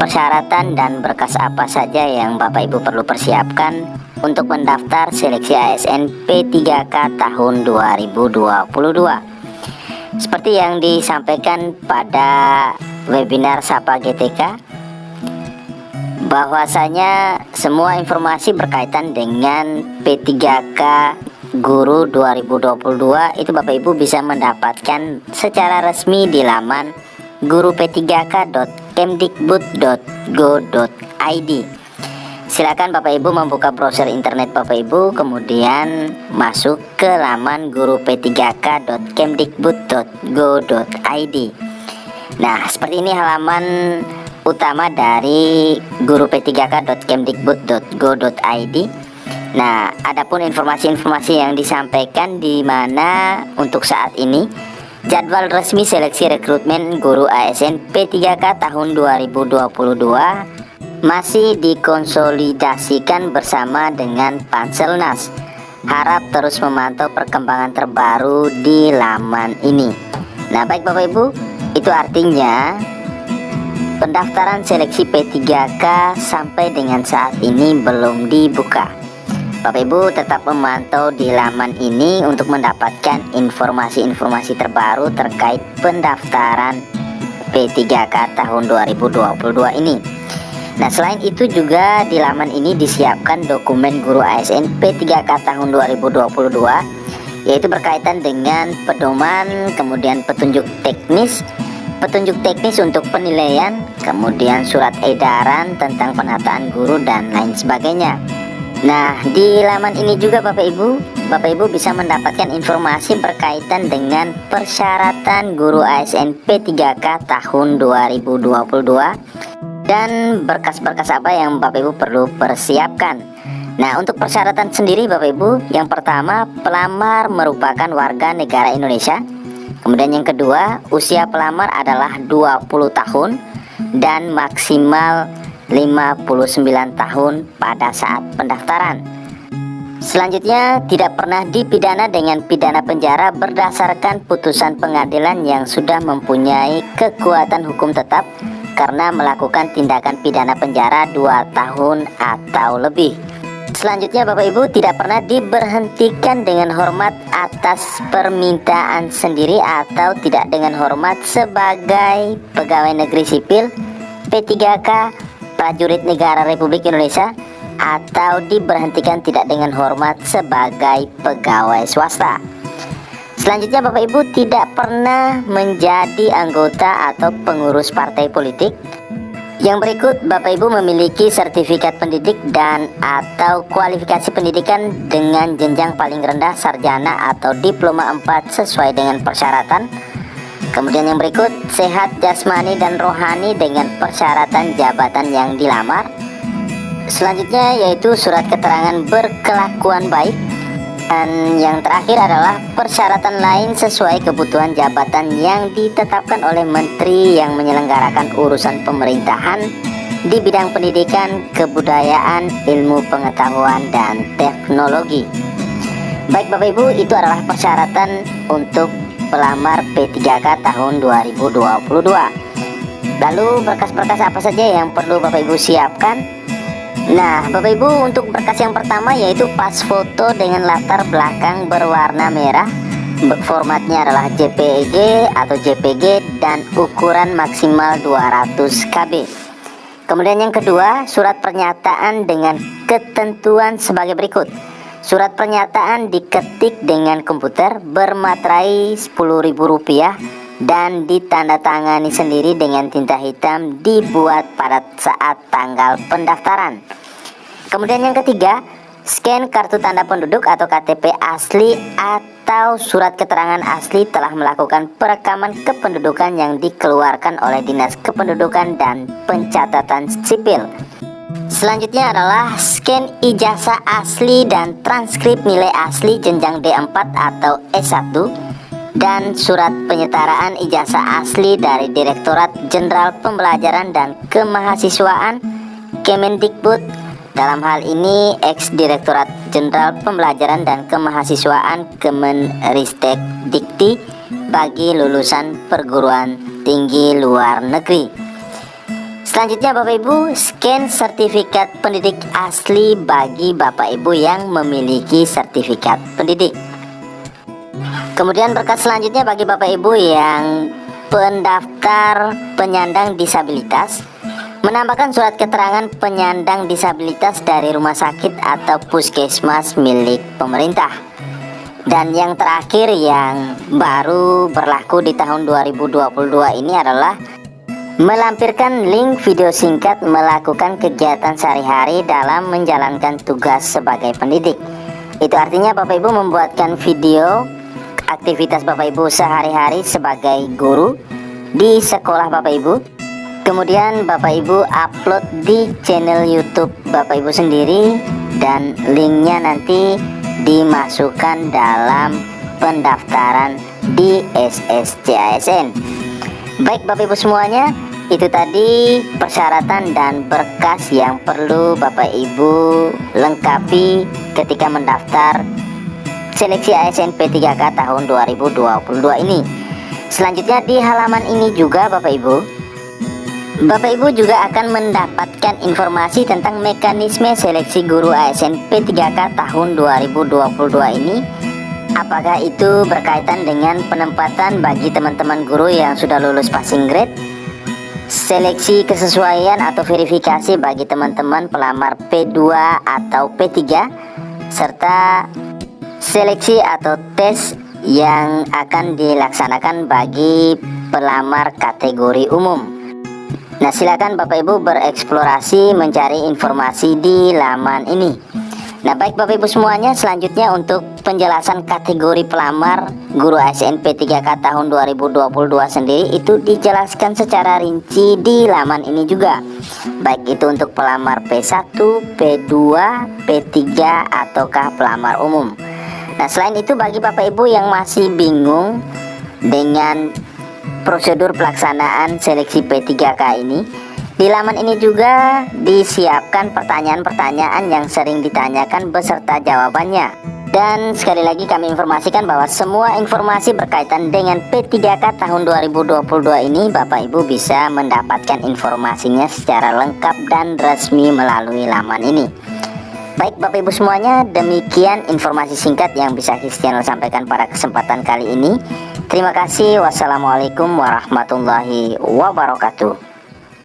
persyaratan dan berkas apa saja yang Bapak Ibu perlu persiapkan untuk mendaftar seleksi ASN P3K tahun 2022. Seperti yang disampaikan pada webinar Sapa GTK, bahwasanya semua informasi berkaitan dengan P3K Guru 2022 itu Bapak Ibu bisa mendapatkan secara resmi di laman guru-p3k.kemdikbud.go.id. Silakan Bapak Ibu membuka browser internet Bapak Ibu, kemudian masuk ke laman guru-p3k.kemdikbud.go.id. Nah, seperti ini halaman utama dari guru-p3k.kemdikbud.go.id. Nah, adapun informasi-informasi yang disampaikan di mana untuk saat ini jadwal resmi seleksi rekrutmen guru ASN P3K tahun 2022 masih dikonsolidasikan bersama dengan Panselnas. Harap terus memantau perkembangan terbaru di laman ini. Nah, baik Bapak Ibu, itu artinya pendaftaran seleksi P3K sampai dengan saat ini belum dibuka. Bapak Ibu tetap memantau di laman ini untuk mendapatkan informasi-informasi terbaru terkait pendaftaran P3K tahun 2022 ini. Nah, selain itu juga di laman ini disiapkan dokumen guru ASN P3K tahun 2022, yaitu berkaitan dengan pedoman, kemudian petunjuk teknis untuk penilaian, kemudian surat edaran tentang penataan guru dan lain sebagainya. Nah, di laman ini juga Bapak Ibu bisa mendapatkan informasi berkaitan dengan persyaratan guru ASN P3K tahun 2022 dan berkas-berkas apa yang Bapak Ibu perlu persiapkan. Nah, untuk persyaratan sendiri Bapak Ibu, yang pertama, pelamar merupakan warga negara Indonesia. Kemudian yang kedua, usia pelamar adalah 20 tahun dan maksimal 59 tahun pada saat pendaftaran. Selanjutnya, tidak pernah dipidana dengan pidana penjara berdasarkan putusan pengadilan yang sudah mempunyai kekuatan hukum tetap karena melakukan tindakan pidana penjara 2 tahun atau lebih. Selanjutnya Bapak Ibu, tidak pernah diberhentikan dengan hormat atas permintaan sendiri atau tidak dengan hormat sebagai pegawai negeri sipil, P3K, prajurit negara Republik Indonesia, atau diberhentikan tidak dengan hormat sebagai pegawai swasta. Selanjutnya Bapak Ibu, tidak pernah menjadi anggota atau pengurus partai politik. Yang berikut, Bapak Ibu memiliki sertifikat pendidik dan atau kualifikasi pendidikan dengan jenjang paling rendah sarjana atau diploma 4 sesuai dengan persyaratan. Kemudian yang berikut, sehat jasmani dan rohani dengan persyaratan jabatan yang dilamar. Selanjutnya yaitu surat keterangan berkelakuan baik. Dan yang terakhir adalah persyaratan lain sesuai kebutuhan jabatan yang ditetapkan oleh menteri yang menyelenggarakan urusan pemerintahan di bidang pendidikan, kebudayaan, ilmu pengetahuan, dan teknologi. Baik Bapak Ibu, itu adalah persyaratan untuk pelamar P3K tahun 2022. Lalu berkas-berkas apa saja yang perlu Bapak Ibu siapkan? Nah, Bapak Ibu, untuk berkas yang pertama yaitu pas foto dengan latar belakang berwarna merah. Formatnya adalah JPG atau JPG dan ukuran maksimal 200 KB. Kemudian yang kedua, surat pernyataan dengan ketentuan sebagai berikut. Surat pernyataan diketik dengan komputer bermaterai Rp10.000 dan ditandatangani sendiri dengan tinta hitam, dibuat pada saat tanggal pendaftaran. Kemudian yang ketiga, scan kartu tanda penduduk atau KTP asli atau surat keterangan asli telah melakukan perekaman kependudukan yang dikeluarkan oleh Dinas Kependudukan dan Pencatatan Sipil. Selanjutnya adalah scan ijazah asli dan transkrip nilai asli jenjang D4 atau S1 dan surat penyetaraan ijazah asli dari Direktorat Jenderal Pembelajaran dan Kemahasiswaan Kemendikbud, dalam hal ini ex-Direktorat Jenderal Pembelajaran dan Kemahasiswaan Kemenristek Dikti bagi lulusan perguruan tinggi luar negeri. Selanjutnya Bapak Ibu, scan sertifikat pendidik asli bagi Bapak Ibu yang memiliki sertifikat pendidik. Kemudian berkas selanjutnya bagi Bapak Ibu yang pendaftar penyandang disabilitas, menambahkan surat keterangan penyandang disabilitas dari rumah sakit atau puskesmas milik pemerintah. Dan yang terakhir yang baru berlaku di tahun 2022 ini adalah melampirkan link video singkat melakukan kegiatan sehari-hari dalam menjalankan tugas sebagai pendidik. Itu artinya Bapak Ibu membuatkan video aktivitas Bapak Ibu sehari-hari sebagai guru di sekolah Bapak Ibu. Kemudian Bapak Ibu upload di channel YouTube Bapak Ibu sendiri, dan linknya nanti dimasukkan dalam pendaftaran di SSC ASN. Baik Bapak Ibu semuanya, itu tadi persyaratan dan berkas yang perlu Bapak Ibu lengkapi ketika mendaftar seleksi ASN P3K tahun 2022 ini. Selanjutnya di halaman ini juga Bapak Ibu juga akan mendapatkan informasi tentang mekanisme seleksi guru ASN P3K tahun 2022 ini. Apakah itu berkaitan dengan penempatan bagi teman-teman guru yang sudah lulus passing grade, seleksi kesesuaian atau verifikasi bagi teman-teman pelamar P2 atau P3, serta seleksi atau tes yang akan dilaksanakan bagi pelamar kategori umum. Nah, silakan Bapak Ibu bereksplorasi mencari informasi di laman ini. Nah, baik Bapak Ibu semuanya, selanjutnya untuk penjelasan kategori pelamar guru ASN P3K tahun 2022 sendiri itu dijelaskan secara rinci di laman ini juga. Baik itu untuk pelamar P1, P2, P3 ataukah pelamar umum. Nah, selain itu bagi Bapak Ibu yang masih bingung dengan prosedur pelaksanaan seleksi P3K ini, di laman ini juga disiapkan pertanyaan-pertanyaan yang sering ditanyakan beserta jawabannya. Dan sekali lagi kami informasikan bahwa semua informasi berkaitan dengan P3K tahun 2022 ini Bapak Ibu bisa mendapatkan informasinya secara lengkap dan resmi melalui laman ini. Baik Bapak Ibu semuanya, demikian informasi singkat yang bisa His Channel sampaikan pada kesempatan kali ini. Terima kasih. Wassalamualaikum warahmatullahi wabarakatuh.